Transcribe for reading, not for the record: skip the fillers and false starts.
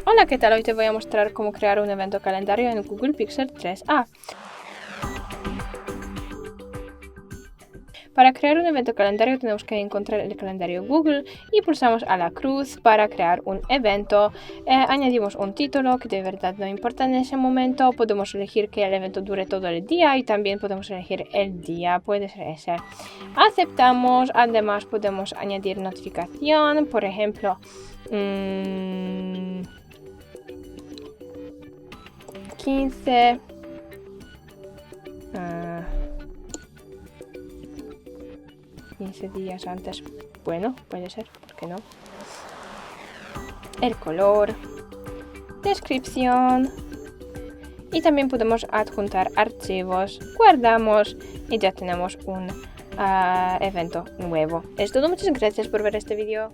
Hola, ¿qué tal? Hoy te voy a mostrar cómo crear un evento calendario en Google Pixel 3a. Para crear un evento calendario tenemos que encontrar el calendario Google y pulsamos a la cruz para crear un evento. Añadimos un título que de verdad no importa en ese momento. Podemos elegir que el evento dure todo el día y también podemos elegir el día, puede ser ese. Aceptamos, además podemos añadir notificación, por ejemplo, 15 días antes. Bueno, puede ser, ¿por qué no? El color, descripción y también podemos adjuntar archivos, guardamos y ya tenemos un evento nuevo. Es todo, muchas gracias por ver este vídeo.